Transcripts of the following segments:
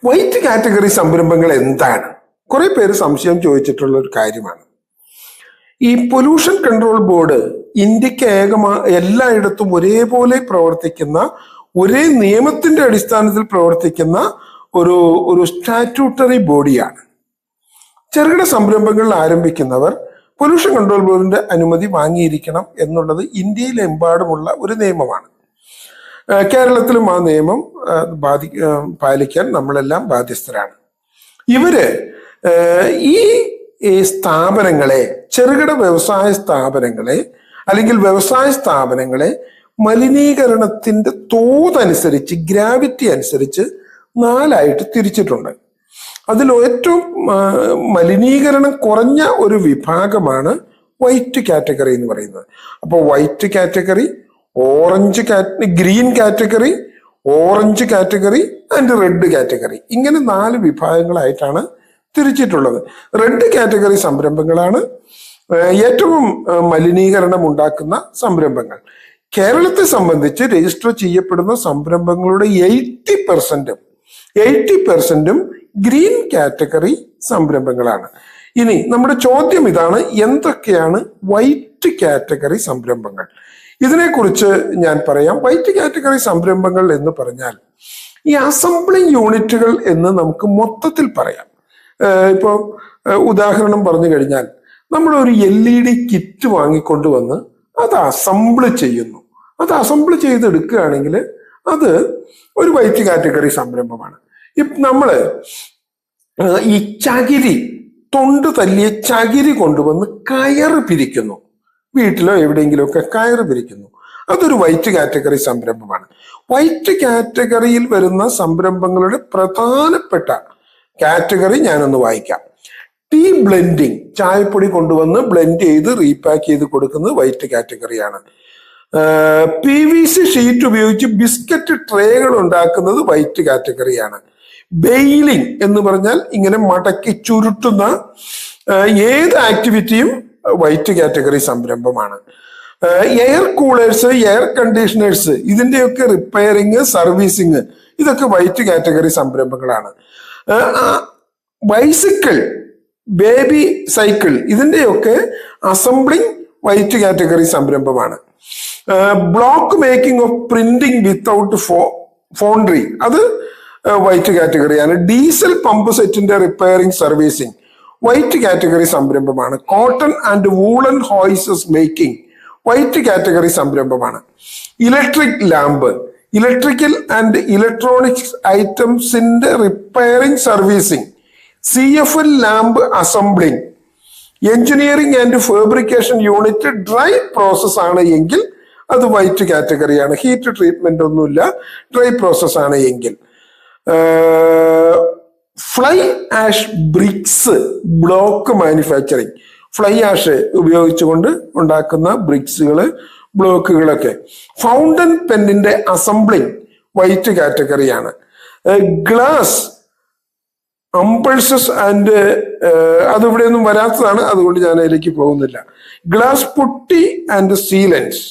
White category സംരംഭങ്ങൾ എന്താണ്? കുറെ പേര് സംശയം ചോദിച്ചിട്ടുള്ള ഒരു കാര്യമാണ്. ഈ പൊല്യൂഷൻ കൺട്രോൾ ബോർഡ് ഇന്ത്യക്ക് എല്ലായിടത്തും ഒരേപോലെ പ്രവർത്തിക്കുന്ന, ഒരേ നിയമത്തിന്റെ അടിസ്ഥാനത്തിൽ പ്രവർത്തിക്കുന്ന ഒരു സ്റ്റാറ്റ്യൂട്ടറി ബോഡിയാണ്. ചെറുകിട സംരംഭങ്ങൾ ആരംഭിക്കുന്നവർ പൊല്യൂഷൻ കൺട്രോൾ ബോർഡിന്റെ അനുമതി വാങ്ങിയിരിക്കണം എന്നുള്ളത് ഇന്ത്യയിലെമ്പാടുമുള്ള ഒരു നിയമമാണ്. കേരളത്തിലും ആ നിയമം പാലിക്കാൻ നമ്മളെല്ലാം ബാധ്യസ്ഥരാണ്. ഇവര് ഈ സ്ഥാപനങ്ങളെ, ചെറുകിട വ്യവസായ സ്ഥാപനങ്ങളെ അല്ലെങ്കിൽ വ്യവസായ സ്ഥാപനങ്ങളെ മലിനീകരണത്തിന്റെ തോതനുസരിച്ച്, ഗ്രാവിറ്റി അനുസരിച്ച് 4ആയിട്ട് തിരിച്ചിട്ടുണ്ട്. അതിൽ ഏറ്റവും മലിനീകരണം കുറഞ്ഞ ഒരു വിഭാഗമാണ് വൈറ്റ് കാറ്റഗറി എന്ന് പറയുന്നത്. അപ്പോൾ white category, green category, orange category and red category, ഇങ്ങനെ 4 വിഭാഗങ്ങളായിട്ടാണ് തിരിച്ചിട്ടുള്ളത്. റെഡ് കാറ്റഗറി സംരംഭങ്ങളാണ് ഏറ്റവും മലിനീകരണം ഉണ്ടാക്കുന്ന സംരംഭങ്ങൾ. കേരളത്തെ സംബന്ധിച്ച് രജിസ്റ്റർ ചെയ്യപ്പെടുന്ന സംരംഭങ്ങളുടെ 80% ഗ്രീൻ കാറ്റഗറി സംരംഭങ്ങളാണ്. ഇനി നമ്മുടെ ചോദ്യം ഇതാണ്, എന്തൊക്കെയാണ് വൈറ്റ് കാറ്റഗറി സംരംഭങ്ങൾ? ഇതിനെക്കുറിച്ച് ഞാൻ പറയാം. വൈറ്റ് കാറ്റഗറി സംരംഭങ്ങൾ എന്ന് പറഞ്ഞാൽ ഈ അസംബ്ലിംഗ് യൂണിറ്റുകൾ എന്ന് നമുക്ക് മൊത്തത്തിൽ പറയാം. ഇപ്പൊ ഉദാഹരണം പറഞ്ഞു കഴിഞ്ഞാൽ, നമ്മൾ ഒരു LED കിറ്റ് വാങ്ങിക്കൊണ്ടുവന്ന് അത് അസംബിൾ ചെയ്യുന്നു. അത് അസംബിൾ ചെയ്തെടുക്കുകയാണെങ്കിൽ അത് ഒരു വൈറ്റ് കാറ്റഗറി സംരംഭമാണ്. നമ്മള് ഈ തൊണ്ട് തല്ലിയ ചകിരി കൊണ്ടുവന്ന് കയറ് പിരിക്കുന്നു, വീട്ടിലോ എവിടെയെങ്കിലുമൊക്കെ കയറ് പിരിക്കുന്നു, അതൊരു വൈറ്റ് കാറ്റഗറി സംരംഭമാണ്. വൈറ്റ് കാറ്റഗറിയിൽ വരുന്ന സംരംഭങ്ങളുടെ പ്രധാനപ്പെട്ട കാറ്റഗറി ഞാനൊന്ന് വായിക്കാം. ടീ ബ്ലെൻഡിങ്, ചായപ്പൊടി കൊണ്ടുവന്ന് ബ്ലെൻഡ് ചെയ്ത് റീപാക്ക് ചെയ്ത് കൊടുക്കുന്നത് വൈറ്റ് കാറ്റഗറിയാണ്. PVC ഷീറ്റ് ഉപയോഗിച്ച് ബിസ്ക്കറ്റ് ട്രേകൾ ഉണ്ടാക്കുന്നത് വൈറ്റ് കാറ്റഗറിയാണ്. ബെയിലിംഗ് എന്ന് പറഞ്ഞാൽ ഇങ്ങനെ മടക്കി ചുരുട്ടുന്ന ഏത് ആക്ടിവിറ്റിയും വൈറ്റ് കാറ്റഗറി സംരംഭമാണ്. എയർ കൂളേഴ്സ്, എയർ കണ്ടീഷണേഴ്സ്, ഇതിന്റെയൊക്കെ റിപ്പയറിങ്, സർവീസിങ്, ഇതൊക്കെ വൈറ്റ് കാറ്റഗറി സംരംഭങ്ങളാണ്. ബൈസിക്കിൾ, ബേബി സൈക്കിൾ, ഇതിന്റെയൊക്കെ അസംബ്ലിംഗ് വൈറ്റ് കാറ്റഗറി സംരംഭമാണ്. Block making of printing without foundry, അത് വൈറ്റ് കാറ്റഗറിയാണ്. ഡീസൽ പമ്പ് സെറ്റിന്റെ റിപ്പയറിംഗ്, സർവീസിങ് വൈറ്റ് കാറ്റഗറി സംരംഭമാണ്. Cotton and woollen hosiery making white category സംരംഭമാണ്. Electric lamp, electrical and electronics ഐറ്റംസിന്റെ repairing, servicing, CFL lamp assembling. Engineering and fabrication unit dry process ആണ് എങ്കിൽ അത് white കാറ്റഗറിയാണ്. Heat treatment ഒന്നുമില്ല, dry process ആണ് എങ്കിൽ. Fly ash bricks block manufacturing, fly ash ഉപയോഗിച്ചുകൊണ്ട് ഉണ്ടാക്കുന്ന ബ്രിക്സുകള്, ബ്ലോക്കുകളൊക്കെ. ഫൗണ്ടൻ പെന്നിന്റെ അസംബ്ലിംഗ് വൈറ്റ് കാറ്റഗറിയാണ്. ഗ്ലാസ് അമ്പൾസസ് ആൻഡ് അതിവിടെയൊന്നും വരാത്തതാണ്, അതുകൊണ്ട് ഞാൻ അതിലേക്ക് പോകുന്നില്ല. Glass putty and sealants.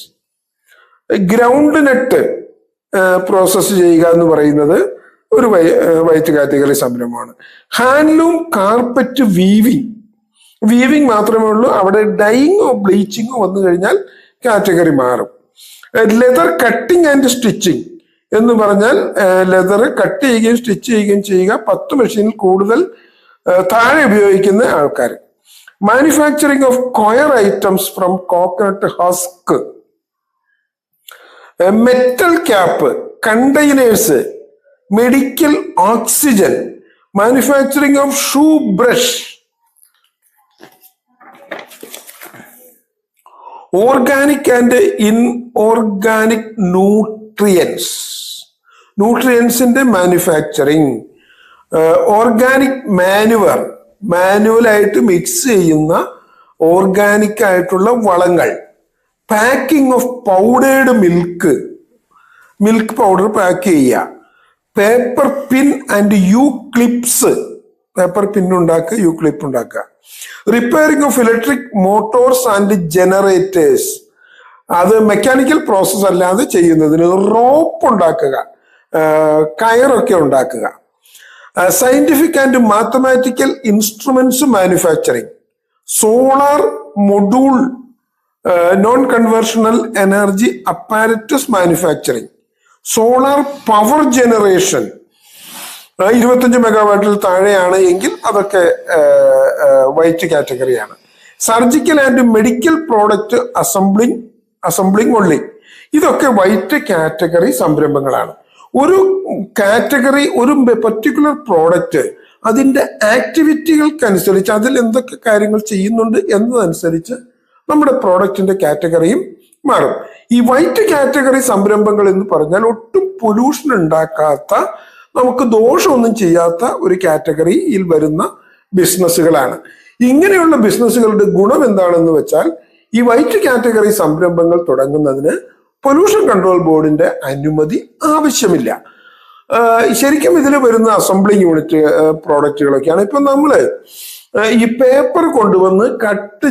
Groundnut process ചെയ്യുക എന്ന് പറയുന്നത് ഒരു വൈറ്റ് കാറ്റഗറി സംരംഭമാണ്. ഹാൻഡ്ലൂം കാർപ്പറ്റ് വീവിങ് മാത്രമേ ഉള്ളൂ. അവിടെ ഡൈയിങ്ങോ ബ്ലീച്ചിങ്ങോ വന്നു കഴിഞ്ഞാൽ കാറ്റഗറി മാറും. ലെതർ കട്ടിങ് ആൻഡ് സ്റ്റിച്ചിങ് എന്ന് പറഞ്ഞാൽ ലെതർ കട്ട് ചെയ്യുകയും സ്റ്റിച്ച് ചെയ്യുകയും ചെയ്യുക, 10 മെഷീനിൽ കൂടുതൽ താഴെ ഉപയോഗിക്കുന്ന ആൾക്കാർ. Manufacturing of coir items from coconut husk. Metal cap, containers, medical oxygen, manufacturing of shoe brush, organic and inorganic ന്യൂട്രിയൻസിന്റെ മാനുഫാക്ചറിങ്, ഓർഗാനിക് മാനുവലായിട്ട് മിക്സ് ചെയ്യുന്ന ഓർഗാനിക് ആയിട്ടുള്ള വളങ്ങൾ, packing of powdered milk powder pack ചെയ്യുക, paper pin and U clips, paper pin ഉണ്ടാക്കുക, U clip ഉണ്ടാക്കുക. Repairing of electric motors and generators, അത് mechanical process അല്ലാതെ ചെയ്യുന്നതിന് റോപ്പ് ഉണ്ടാക്കുക, കയറൊക്കെ ഉണ്ടാക്കുക. Scientific and mathematical instruments manufacturing, solar module non conventional energy apparatus manufacturing, solar power generation 25 മെഗാവാട്ടിൽ താഴെയാണ് എങ്കിൽ അതൊക്കെ വൈറ്റ് കാറ്റഗറിയാണ്. Surgical and medical product assembling only, ഇതൊക്കെ വൈറ്റ് കാറ്റഗറി സംരംഭങ്ങളാണ്. ഒരു കാറ്റഗറി, ഒരു പർട്ടിക്കുലർ പ്രോഡക്റ്റ് അതിന്റെ ആക്ടിവിറ്റികൾക്കനുസരിച്ച് അതിൽ എന്തൊക്കെ കാര്യങ്ങൾ ചെയ്യുന്നുണ്ട് എന്നതനുസരിച്ച് നമ്മുടെ പ്രോഡക്റ്റിന്റെ കാറ്റഗറിയും മാറും. ഈ വൈറ്റ് കാറ്റഗറി സംരംഭങ്ങൾ എന്ന് പറഞ്ഞാൽ ഒട്ടും പൊല്യൂഷൻ ഉണ്ടാക്കാത്ത, നമുക്ക് ദോഷമൊന്നും ചെയ്യാത്ത ഒരു കാറ്റഗറിയിൽ വരുന്ന ബിസിനസ്സുകളാണ്. ഇങ്ങനെയുള്ള ബിസിനസ്സുകളുടെ ഗുണം എന്താണെന്ന് വെച്ചാൽ, ഈ വൈറ്റ് കാറ്റഗറി സംരംഭങ്ങൾ തുടങ്ങുന്നതിന് പൊല്യൂഷൻ കൺട്രോൾ ബോർഡിന്റെ അനുമതി ആവശ്യമില്ല. ശരിക്കും ഇതിൽ വരുന്ന അസംബ്ലിംഗ് യൂണിറ്റ് പ്രോഡക്റ്റുകളൊക്കെയാണ്. ഇപ്പൊ നമ്മള് ഈ പേപ്പർ കൊണ്ടുവന്ന് കട്ട്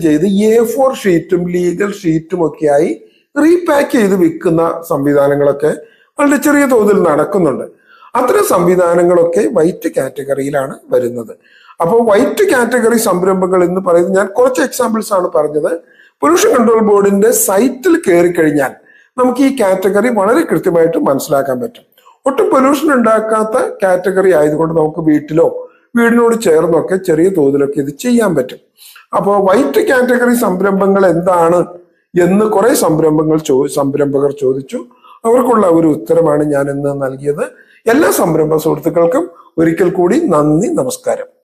ചെയ്ത് A4 ഷീറ്റും ലീഗൽ ഷീറ്റും ഒക്കെയായി റീപാക്ക് ചെയ്ത് വിൽക്കുന്ന സംവിധാനങ്ങളൊക്കെ വളരെ ചെറിയ തോതിൽ നടക്കുന്നുണ്ട്. അത്തരം സംവിധാനങ്ങളൊക്കെ വൈറ്റ് കാറ്റഗറിയിലാണ് വരുന്നത്. അപ്പോൾ വൈറ്റ് കാറ്റഗറി സംരംഭങ്ങൾ എന്ന് പറയുന്നത്, ഞാൻ കുറച്ച് എക്സാമ്പിൾസ് ആണ് പറഞ്ഞത്. പൊല്യൂഷൻ കൺട്രോൾ ബോർഡിന്റെ സൈറ്റിൽ കയറി കഴിഞ്ഞാൽ നമുക്ക് ഈ കാറ്റഗറി വളരെ കൃത്യമായിട്ട് മനസ്സിലാക്കാൻ പറ്റും. ഒട്ടും പൊല്യൂഷൻ ഉണ്ടാക്കാത്ത കാറ്റഗറി ആയതുകൊണ്ട് നമുക്ക് വീടിനോട് ചേർന്നൊക്കെ ചെറിയ തോതിലൊക്കെ ഇത് ചെയ്യാൻ പറ്റും. അപ്പോൾ വൈറ്റ് കാറ്റഗറി സംരംഭങ്ങൾ എന്താണ് എന്ന് കുറെ സംരംഭകർ ചോദിച്ചു. അവർക്കുള്ള ഒരു ഉത്തരമാണ് ഞാൻ ഇന്ന് നൽകിയത്. എല്ലാ സംരംഭ സുഹൃത്തുക്കൾക്കും ഒരിക്കൽ കൂടി നന്ദി, നമസ്കാരം.